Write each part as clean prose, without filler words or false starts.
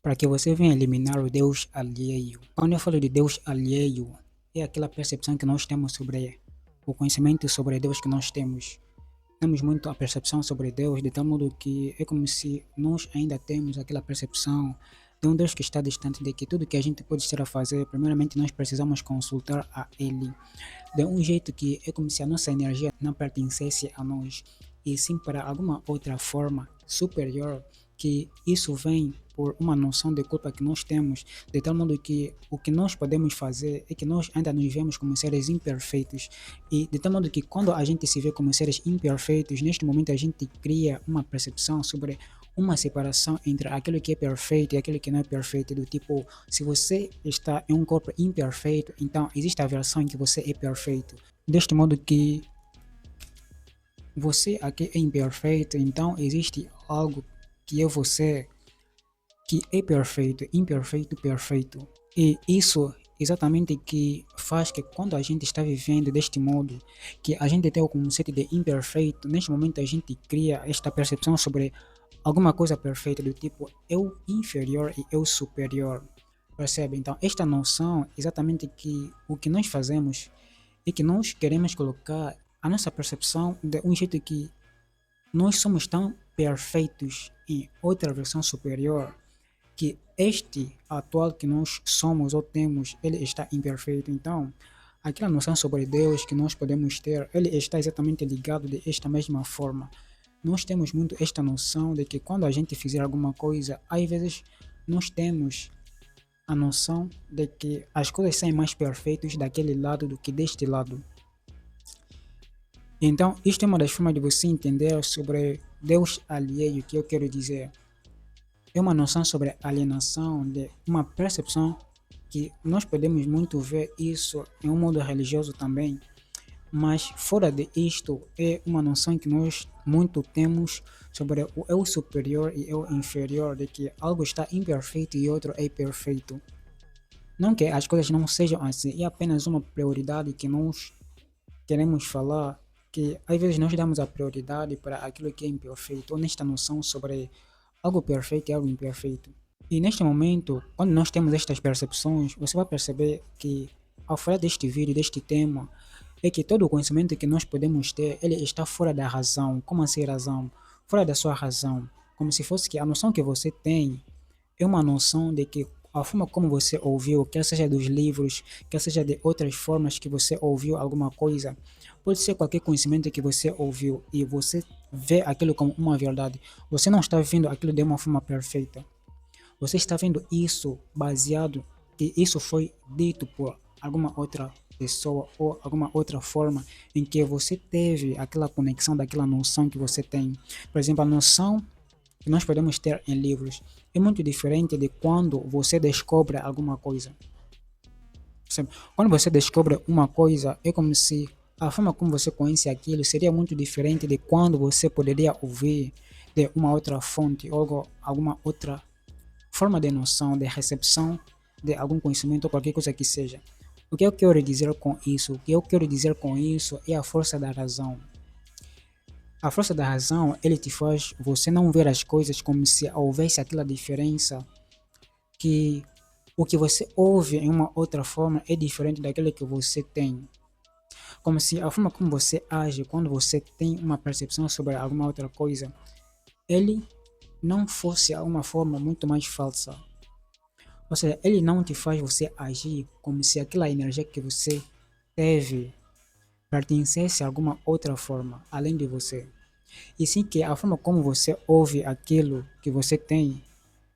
para que você venha eliminar o Deus alheio. Quando eu falo de Deus alheio, é aquela percepção que nós temos sobre o conhecimento sobre Deus que nós temos. Temos muito a percepção sobre Deus, de tal modo que é como se nós ainda temos aquela percepção de um Deus que está distante, de que tudo que a gente pode estar a fazer, primeiramente nós precisamos consultar a Ele. De um jeito que é como se a nossa energia não pertencesse a nós, e sim para alguma outra forma superior, que isso vem por uma noção de culpa que nós temos, de tal modo que o que nós podemos fazer é que nós ainda nos vemos como seres imperfeitos, e de tal modo que quando a gente se vê como seres imperfeitos, neste momento a gente cria uma percepção sobre uma separação entre aquilo que é perfeito e aquilo que não é perfeito, do tipo, se você está em um corpo imperfeito, então existe a versão em que você é perfeito. Deste modo que você aqui é imperfeito, então existe algo que é você que é perfeito, imperfeito, perfeito. E isso exatamente que faz que quando a gente está vivendo deste modo, que a gente tem o conceito de imperfeito, neste momento a gente cria esta percepção sobre alguma coisa perfeita, do tipo eu inferior e eu superior. Percebe? Então, esta noção exatamente que o que nós fazemos é que nós queremos colocar a nossa percepção de um jeito que nós somos tão perfeitos em outra versão superior, que este atual que nós somos ou temos, ele está imperfeito. Então, aquela noção sobre Deus que nós podemos ter, ele está exatamente ligado de esta mesma forma. Nós temos muito esta noção de que quando a gente fizer alguma coisa, às vezes nós temos a noção de que as coisas saem mais perfeitas daquele lado do que deste lado. Então, isto é uma das formas de você entender sobre Deus alheio, que eu quero dizer. É uma noção sobre alienação, de uma percepção que nós podemos muito ver isso em um mundo religioso também, mas fora de isto é uma noção que nós muito temos sobre o eu superior e eu inferior, de que algo está imperfeito e outro é perfeito. Não que as coisas não sejam assim, é apenas uma prioridade que nós queremos falar, que às vezes nós damos a prioridade para aquilo que é imperfeito, ou nesta noção sobre algo perfeito e algo imperfeito. E neste momento, quando nós temos estas percepções, você vai perceber que ao falar deste vídeo, deste tema, é que todo o conhecimento que nós podemos ter, ele está fora da razão. Como assim razão? Fora da sua razão. Como se fosse que a noção que você tem é uma noção de que a forma como você ouviu, quer seja dos livros, quer seja de outras formas que você ouviu alguma coisa, pode ser qualquer conhecimento que você ouviu e você vê aquilo como uma verdade. Você não está vendo aquilo de uma forma perfeita. Você está vendo isso baseado que isso foi dito por alguma outra pessoa ou alguma outra forma em que você teve aquela conexão daquela noção que você tem. Por exemplo, a noção que nós podemos ter em livros é muito diferente de quando você descobre alguma coisa. Sabe? Quando você descobre uma coisa, é como se a forma como você conhece aquilo seria muito diferente de quando você poderia ouvir de uma outra fonte ou alguma outra forma de noção, de recepção de algum conhecimento ou qualquer coisa que seja. O que eu quero dizer com isso? O que eu quero dizer com isso é a força da razão. A força da razão, ele te faz você não ver as coisas como se houvesse aquela diferença, que o que você ouve em uma outra forma é diferente daquilo que você tem. Como se a forma como você age quando você tem uma percepção sobre alguma outra coisa, ele não fosse uma forma muito mais falsa. Ou seja, ele não te faz você agir como se aquela energia que você teve pertencesse a alguma outra forma, além de você. E sim que a forma como você ouve aquilo que você tem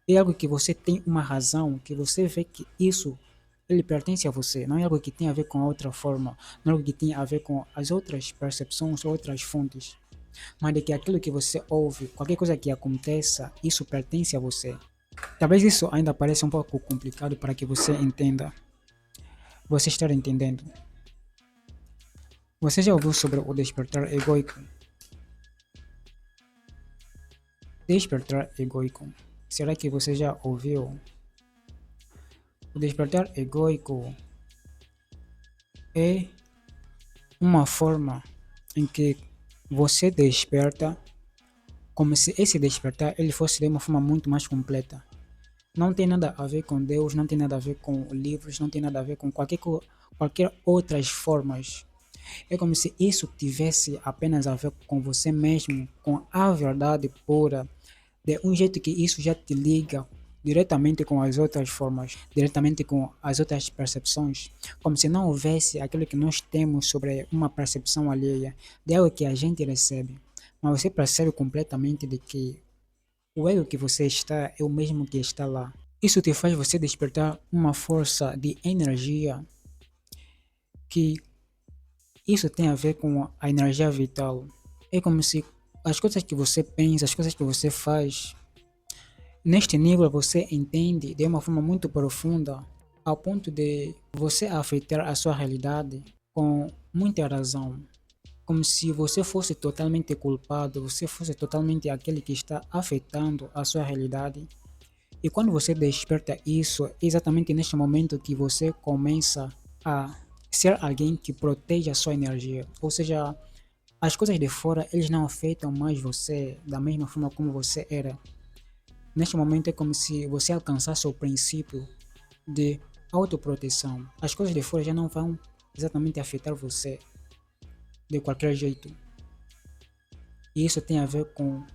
é algo que você tem uma razão, que você vê que isso ele pertence a você, não é algo que tem a ver com a outra forma, não é algo que tem a ver com as outras percepções, outras fontes, mas de que aquilo que você ouve, qualquer coisa que aconteça, isso pertence a você. Talvez isso ainda pareça um pouco complicado para que você entenda. Você estar entendendo. Você já ouviu sobre o despertar egoico? Despertar egoico. Será que você já ouviu? O despertar egoico é uma forma em que você desperta como se esse despertar ele fosse de uma forma muito mais completa. Não tem nada a ver com Deus, não tem nada a ver com livros, não tem nada a ver com qualquer outras formas. É como se isso tivesse apenas a ver com você mesmo, com a verdade pura, de um jeito que isso já te liga diretamente com as outras formas, diretamente com as outras percepções, como se não houvesse aquilo que nós temos sobre uma percepção alheia, de algo que a gente recebe. Mas você percebe completamente de que o ego que você está é o mesmo que está lá. Isso te faz você despertar uma força de energia que isso tem a ver com a energia vital. É como se as coisas que você pensa, as coisas que você faz, neste nível você entende de uma forma muito profunda, ao ponto de você afetar a sua realidade com muita razão. Como se você fosse totalmente culpado, você fosse totalmente aquele que está afetando a sua realidade. E quando você desperta isso, é exatamente neste momento que você começa a ser alguém que protege a sua energia. Ou seja, as coisas de fora, eles não afetam mais você da mesma forma como você era. Neste momento é como se você alcançasse o princípio de autoproteção. As coisas de fora já não vão exatamente afetar você de qualquer jeito. E isso tem a ver com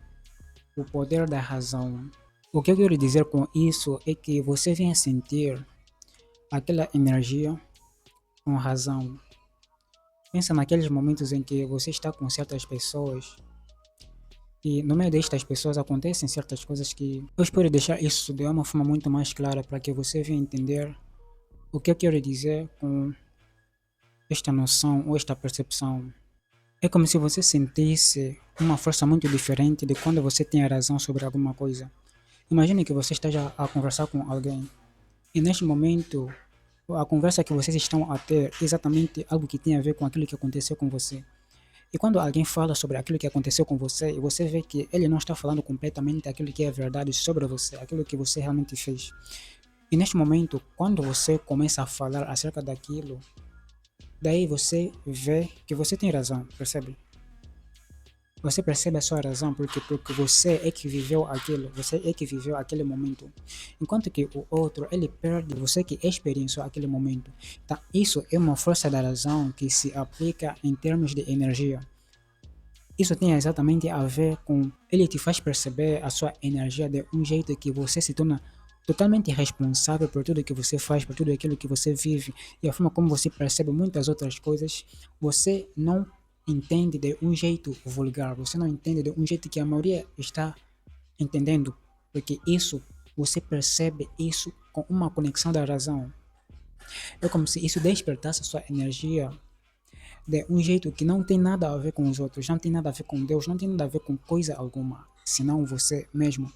o poder da razão. O que eu quero dizer com isso é que você vem a sentir aquela energia com razão. Pensa naqueles momentos em que você está com certas pessoas e no meio destas pessoas acontecem certas coisas que eu espero deixar isso de uma forma muito mais clara para que você venha entender o que eu quero dizer com esta noção ou esta percepção. É como se você sentisse uma força muito diferente de quando você tem a razão sobre alguma coisa. Imagine que você esteja a conversar com alguém e neste momento a conversa que vocês estão a ter é exatamente algo que tem a ver com aquilo que aconteceu com você. E quando alguém fala sobre aquilo que aconteceu com você, e você vê que ele não está falando completamente aquilo que é verdade sobre você, aquilo que você realmente fez. E neste momento, quando você começa a falar acerca daquilo, daí você vê que você tem razão, percebe? Você percebe a sua razão porque você é que viveu aquilo, você é que viveu aquele momento. Enquanto que o outro, ele perde você que experienciou aquele momento. Então, isso é uma força da razão que se aplica em termos de energia. Isso tem exatamente a ver com ele te faz perceber a sua energia de um jeito que você se torna totalmente responsável por tudo que você faz, por tudo aquilo que você vive e a forma como você percebe muitas outras coisas. Você não entende de um jeito vulgar, você não entende de um jeito que a maioria está entendendo, porque isso você percebe isso com uma conexão da razão. É como se isso despertasse a sua energia de um jeito que não tem nada a ver com os outros, não tem nada a ver com Deus, não tem nada a ver com coisa alguma, senão você mesmo.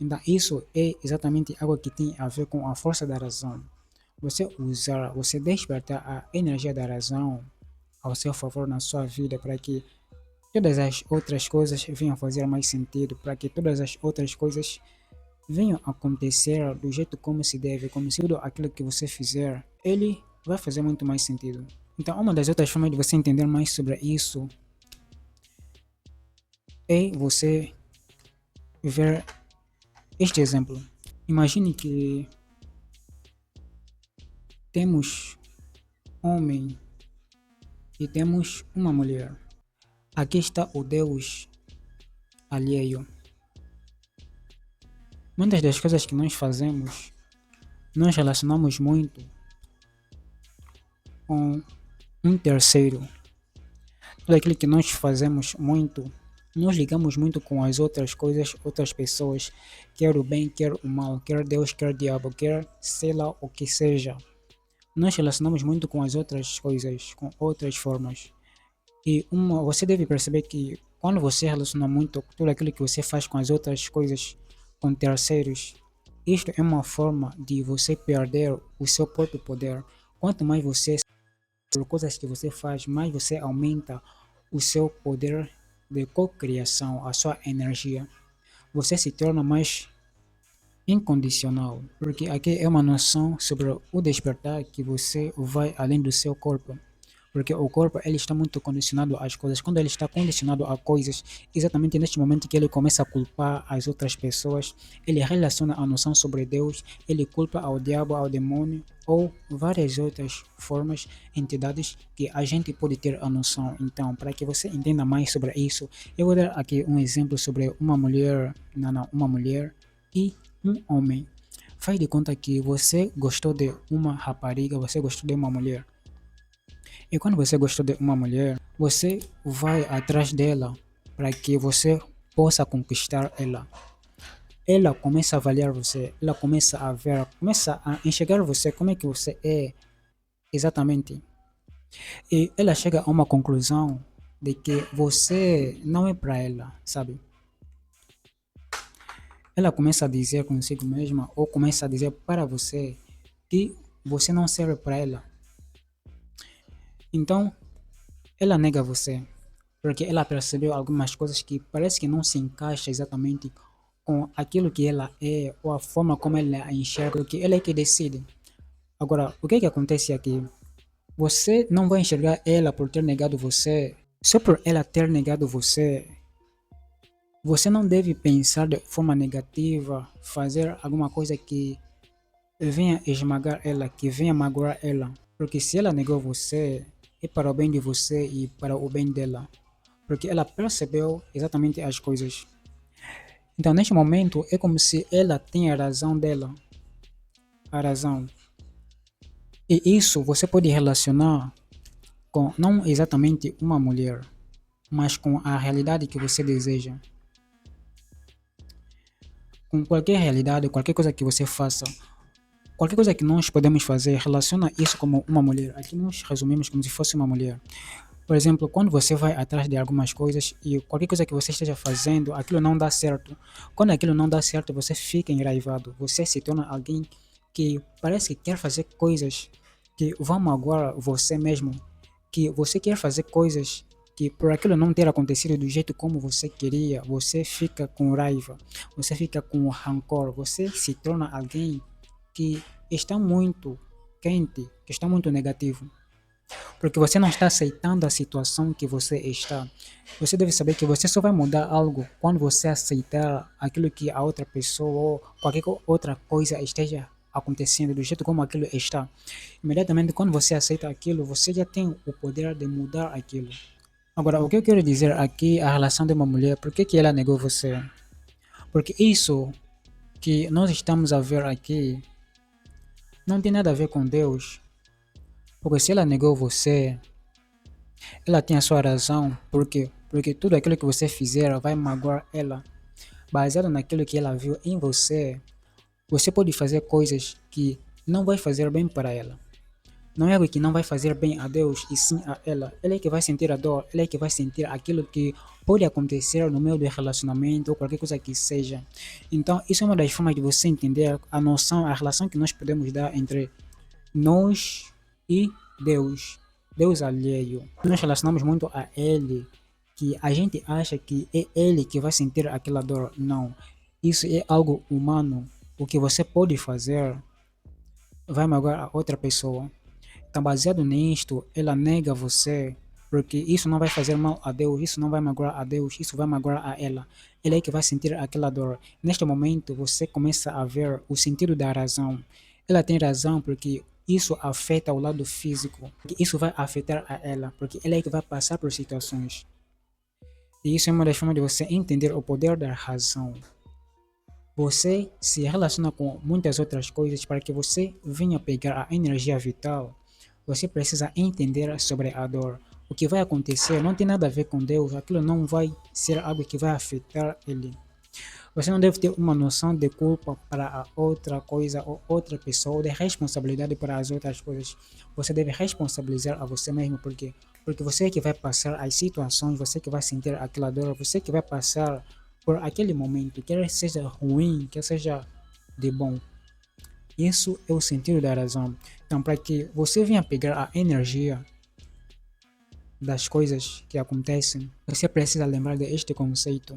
Então, isso é exatamente algo que tem a ver com a força da razão. Você usar, você despertar a energia da razão ao seu favor na sua vida para que todas as outras coisas venham fazer mais sentido, para que todas as outras coisas venham acontecer do jeito como se deve, como se tudo aquilo que você fizer, ele vai fazer muito mais sentido. Então, uma das outras formas de você entender mais sobre isso é você ver este exemplo. Imagine que temos um homem e temos uma mulher. Aqui está o Deus alheio. Muitas das coisas que nós fazemos, nós relacionamos muito com um terceiro. Tudo aquilo que nós fazemos muito, nós ligamos muito com as outras coisas, outras pessoas, quer o bem, quer o mal, quer Deus, quer diabo, quer sei lá o que seja. Nós relacionamos muito com as outras coisas, com outras formas. E você deve perceber que quando você relaciona muito tudo aquilo que você faz com as outras coisas, com terceiros, isto é uma forma de você perder o seu próprio poder. Quanto mais você por coisas que você faz, mais você aumenta o seu poder de cocriação, a sua energia. Você se torna mais incondicional, porque aqui é uma noção sobre o despertar que você vai além do seu corpo. porque o corpo ele está muito condicionado às coisas. Quando ele está condicionado a coisas, exatamente neste momento que ele começa a culpar as outras pessoas, ele relaciona a noção sobre Deus, ele culpa ao diabo, ao demônio ou várias outras formas, entidades que a gente pode ter a noção. Então, para que você entenda mais sobre isso, eu vou dar aqui um exemplo sobre uma mulher, não, uma mulher e um homem. Faz de conta que você gostou de uma rapariga, você gostou de uma mulher. E quando você gostou de uma mulher, você vai atrás dela para que você possa conquistar ela. Ela começa a avaliar você, ela começa a ver, começa a enxergar você como é que você é exatamente. E ela chega a uma conclusão de que você não é para ela, sabe? Ela começa a dizer consigo mesma ou começa a dizer para você que você não serve para ela. Então, ela nega você, porque ela percebeu algumas coisas que parece que não se encaixa exatamente com aquilo que ela é ou a forma como ela a enxerga, porque ela é que decide. Agora, o que é que acontece aqui? Você não vai enxergar ela por ter negado você, só por ela ter negado você. Você não deve pensar de forma negativa, fazer alguma coisa que venha esmagar ela, que venha magoar ela. Porque se ela negou você, é para o bem de você e para o bem dela. Porque ela percebeu exatamente as coisas. Então, neste momento, é como se ela tenha a razão dela, a razão. E isso você pode relacionar com não exatamente uma mulher, mas com a realidade que você deseja. Com qualquer realidade, qualquer coisa que você faça, qualquer coisa que nós podemos fazer, relaciona isso como uma mulher. Aqui nós resumimos como se fosse uma mulher. Por exemplo, quando você vai atrás de algumas coisas e qualquer coisa que você esteja fazendo, aquilo não dá certo. Quando aquilo não dá certo, você fica enraivado. Você se torna alguém que parece que quer fazer coisas que vão magoar você mesmo. Que você quer fazer coisas que por aquilo não ter acontecido do jeito como você queria, você fica com raiva, você fica com rancor, você se torna alguém que está muito quente, que está muito negativo. Porque você não está aceitando a situação que você está. Você deve saber que você só vai mudar algo quando você aceitar aquilo que a outra pessoa ou qualquer outra coisa esteja acontecendo do jeito como aquilo está. Imediatamente, quando você aceita aquilo, você já tem o poder de mudar aquilo. Agora, o que eu quero dizer aqui, a relação de uma mulher, por que que ela negou você? Porque isso que nós estamos a ver aqui não tem nada a ver com Deus. Porque se ela negou você, ela tem a sua razão, porque tudo aquilo que você fizer vai magoar ela. Baseado naquilo que ela viu em você, você pode fazer coisas que não vai fazer bem para ela. Não é algo que não vai fazer bem a Deus e sim a ela. Ela é que vai sentir a dor, ela é que vai sentir aquilo que pode acontecer no meio do relacionamento ou qualquer coisa que seja. Então, isso é uma das formas de você entender a noção, a relação que nós podemos dar entre nós e Deus, Deus alheio. Nós relacionamos muito a Ele, que a gente acha que é Ele que vai sentir aquela dor. Não, isso é algo humano. O que você pode fazer vai magoar a outra pessoa. Então, baseado nisto, ela nega você, porque isso não vai fazer mal a Deus, isso não vai magoar a Deus, isso vai magoar a ela. Ela é que vai sentir aquela dor. Neste momento, você começa a ver o sentido da razão. Ela tem razão porque isso afeta o lado físico, porque isso vai afetar a ela, porque ela é que vai passar por situações. E isso é uma das formas de você entender o poder da razão. Você se relaciona com muitas outras coisas para que você venha pegar a energia vital. Você precisa entender sobre a dor. O que vai acontecer não tem nada a ver com Deus, aquilo não vai ser algo que vai afetar ele. Você não deve ter uma noção de culpa para a outra coisa ou outra pessoa, ou de responsabilidade para as outras coisas. Você deve responsabilizar a você mesmo, porque você é que vai passar as situações, você que vai sentir aquela dor, você que vai passar por aquele momento, quer seja ruim, quer seja de bom. Isso é o sentido da razão. Então, para que você venha pegar a energia das coisas que acontecem, você precisa lembrar deste conceito,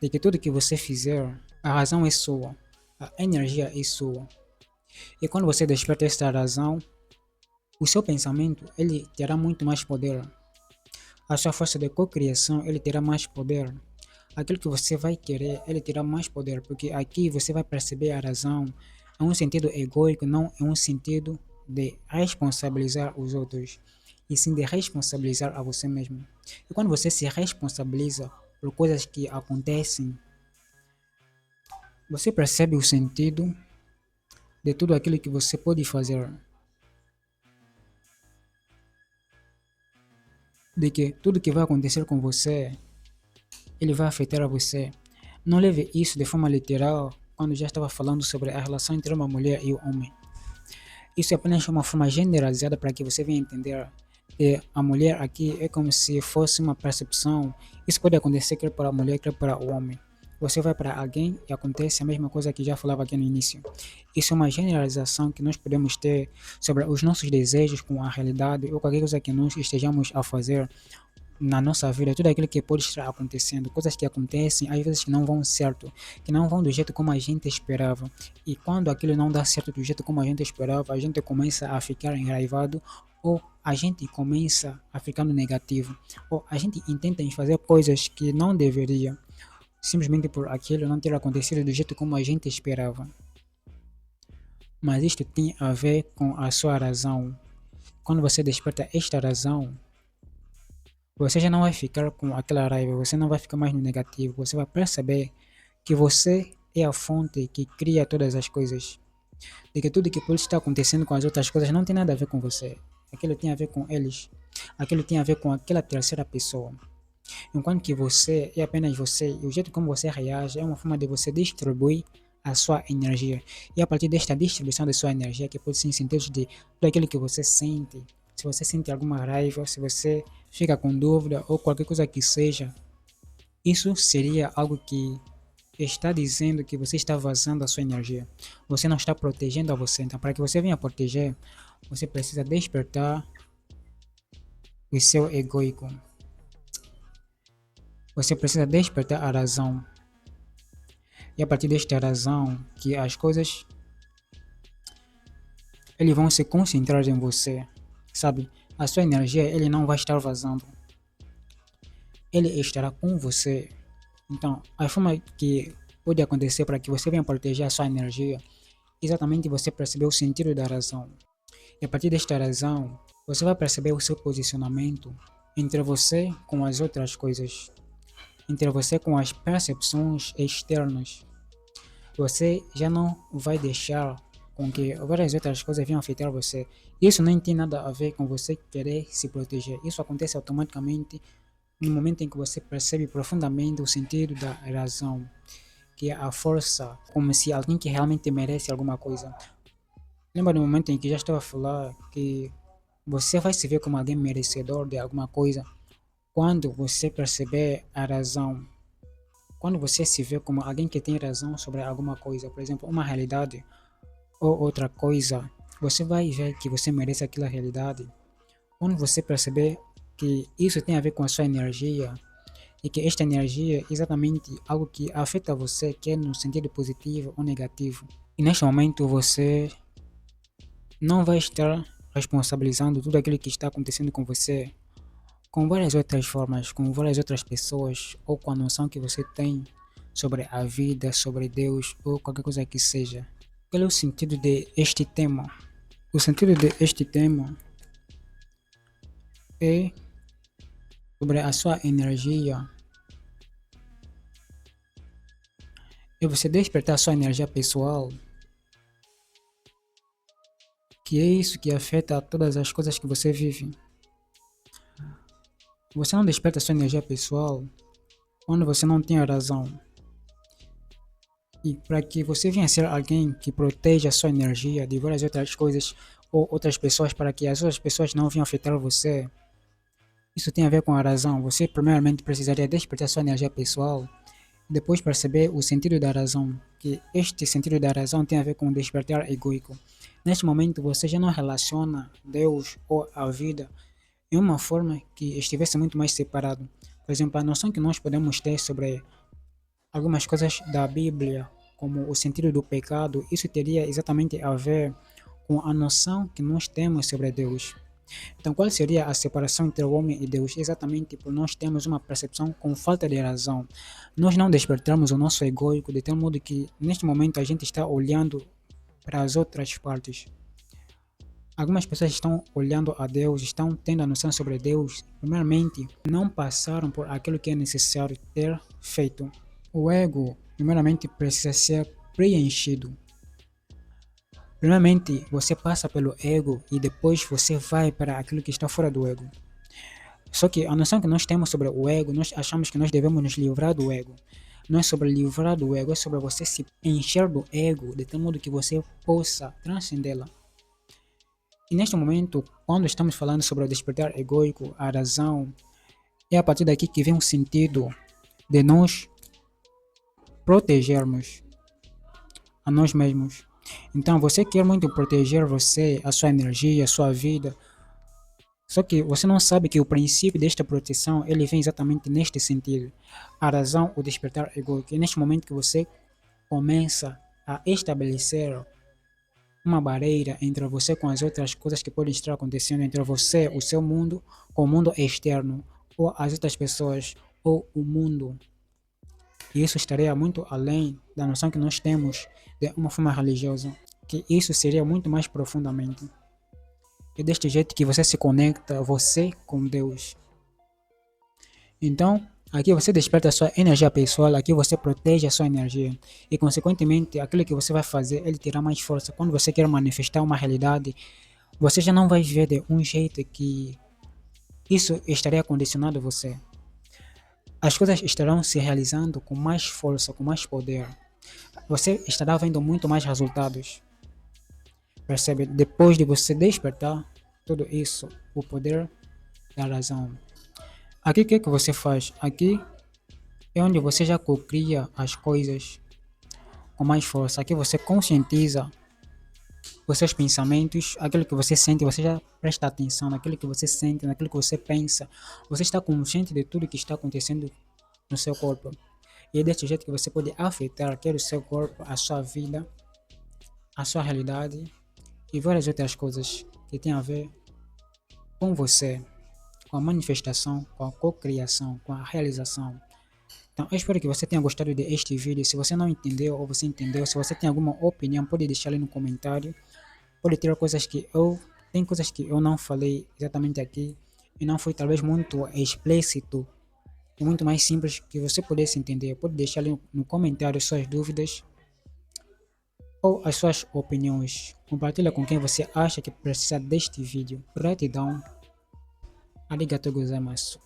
de que tudo que você fizer, a razão é sua, a energia é sua. E quando você desperta esta razão, O seu pensamento, ele terá muito mais poder. A sua força de cocriação, ele terá mais poder. Aquilo que você vai querer, ele terá mais poder, porque aqui você vai perceber a razão em um sentido egoico, não em um sentido de responsabilizar os outros, e sim de responsabilizar a você mesmo. E quando você se responsabiliza por coisas que acontecem, você percebe o sentido de tudo aquilo que você pode fazer, de que tudo que vai acontecer com você, ele vai afetar a você. Não leve isso de forma literal quando já estava falando sobre a relação entre uma mulher e o homem. Isso é apenas uma forma generalizada para que você venha entender que a mulher aqui é como se fosse uma percepção. Isso pode acontecer quer para a mulher, quer para o homem. Você vai para alguém e acontece a mesma coisa que já falava aqui no início. Isso é uma generalização que nós podemos ter sobre os nossos desejos com a realidade ou qualquer coisa que nós estejamos a fazer na nossa vida, tudo aquilo que pode estar acontecendo, coisas que acontecem, às vezes que não vão certo, que não vão do jeito como a gente esperava. E quando aquilo não dá certo do jeito como a gente esperava, a gente começa a ficar enraivado, ou a gente começa a ficar no negativo, ou a gente intenta em fazer coisas que não deveria, simplesmente por aquilo não ter acontecido do jeito como a gente esperava. Mas isto tem a ver com a sua razão. Quando você desperta esta razão, você já não vai ficar com aquela raiva, você não vai ficar mais no negativo, você vai perceber que você é a fonte que cria todas as coisas. De que tudo que pode estar acontecendo com as outras coisas não tem nada a ver com você. Aquilo tem a ver com eles. Aquilo tem a ver com aquela terceira pessoa. Enquanto que você é apenas você, e o jeito como você reage é uma forma de você distribuir a sua energia. E a partir desta distribuição de sua energia, que pode ser em sentido de tudo aquilo que você sente, se você sente alguma raiva, se você fica com dúvida ou qualquer coisa que seja, isso seria algo que está dizendo que você está vazando a sua energia. Você não está protegendo a você. Então, para que você venha proteger, você precisa despertar o seu egoico. Você precisa despertar a razão. E a partir desta razão, que as coisas eles vão se concentrar em você, sabe? A sua energia, ele não vai estar vazando. Ele estará com você. Então, a forma que pode acontecer para que você venha proteger a sua energia, exatamente você perceber o sentido da razão. E a partir desta razão, você vai perceber o seu posicionamento entre você com as outras coisas, entre você com as percepções externas. Você já não vai deixar com que várias outras coisas venham afetar você. Isso nem tem nada a ver com você querer se proteger. Isso acontece automaticamente no momento em que você percebe profundamente o sentido da razão, que é a força, como se alguém que realmente merece alguma coisa. Lembra do momento em que já estava a falar que você vai se ver como alguém merecedor de alguma coisa quando você perceber a razão. Quando você se vê como alguém que tem razão sobre alguma coisa, por exemplo, uma realidade ou outra coisa, você vai ver que você merece aquela realidade. Quando você perceber que isso tem a ver com a sua energia e que esta energia é exatamente algo que afeta você, quer no sentido positivo ou negativo. E neste momento você não vai estar responsabilizando tudo aquilo que está acontecendo com você com várias outras formas, com várias outras pessoas ou com a noção que você tem sobre a vida, sobre Deus ou qualquer coisa que seja. Qual é o sentido de este tema? O sentido de este tema é sobre a sua energia, é você despertar a sua energia pessoal, que é isso que afeta todas as coisas que você vive. Você não desperta a sua energia pessoal quando você não tem a razão. E para que você venha ser alguém que proteja a sua energia de várias outras coisas ou outras pessoas, para que as outras pessoas não venham afetar você, isso tem a ver com a razão. Você primeiramente precisaria despertar a sua energia pessoal, depois perceber o sentido da razão, que este sentido da razão tem a ver com o despertar egoico. Neste momento você já não relaciona Deus ou a vida em uma forma que estivesse muito mais separado. Por exemplo, a noção que nós podemos ter sobre algumas coisas da Bíblia, como o sentido do pecado, isso teria exatamente a ver com a noção que nós temos sobre Deus. Então, qual seria a separação entre o homem e Deus? Exatamente por nós termos uma percepção com falta de razão. Nós não despertamos o nosso egoísmo de tal modo que, neste momento, a gente está olhando para as outras partes. Algumas pessoas estão olhando a Deus, estão tendo a noção sobre Deus, primeiramente, não passaram por aquilo que é necessário ter feito. O ego, primeiramente, precisa ser preenchido. Primeiramente, você passa pelo ego e depois você vai para aquilo que está fora do ego. Só que a noção que nós temos sobre o ego, nós achamos que nós devemos nos livrar do ego. Não é sobre livrar do ego, é sobre você se encher do ego de tal modo que você possa transcendê-la. E neste momento, quando estamos falando sobre o despertar egóico, a razão, é a partir daqui que vem o sentido de nós protegermos a nós mesmos. Então, você quer muito proteger você, a sua energia, a sua vida, só que você não sabe que o princípio desta proteção, ele vem exatamente neste sentido. A razão, o despertar egóico. É neste momento que você começa a estabelecer uma barreira entre você com as outras coisas que podem estar acontecendo entre você, o seu mundo, com o mundo externo, ou as outras pessoas, ou o mundo. E isso estaria muito além da noção que nós temos de uma forma religiosa, que isso seria muito mais profundamente. É deste jeito que você se conecta, você com Deus. Então, aqui você desperta a sua energia pessoal, aqui você protege a sua energia. E, consequentemente, aquilo que você vai fazer, ele terá mais força. Quando você quer manifestar uma realidade, você já não vai ver de um jeito que isso estaria condicionado a você. As coisas estarão se realizando com mais força, com mais poder. Você estará vendo muito mais resultados. Percebe? Depois de você despertar tudo isso, o poder da razão. Aqui o que, é que você faz? Aqui é onde você já cria as coisas com mais força. Aqui você conscientiza os seus pensamentos, aquilo que você sente, você já presta atenção naquilo que você sente, naquilo que você pensa. Você está consciente de tudo que está acontecendo no seu corpo. E é desse jeito que você pode afetar quer o seu corpo, a sua vida, a sua realidade e várias outras coisas que têm a ver com você, com a manifestação, com a cocriação, com a realização. Então, eu espero que você tenha gostado deste vídeo. Se você não entendeu ou você entendeu, se você tem alguma opinião, pode deixar ali no comentário. Pode ter coisas que eu... Tem coisas que eu não falei exatamente aqui e não foi talvez muito explícito e muito mais simples que você pudesse entender. Pode deixar ali no comentário suas dúvidas ou as suas opiniões. Compartilha com quem você acha que precisa deste vídeo. Gratidão. Arigatou gozaimasu.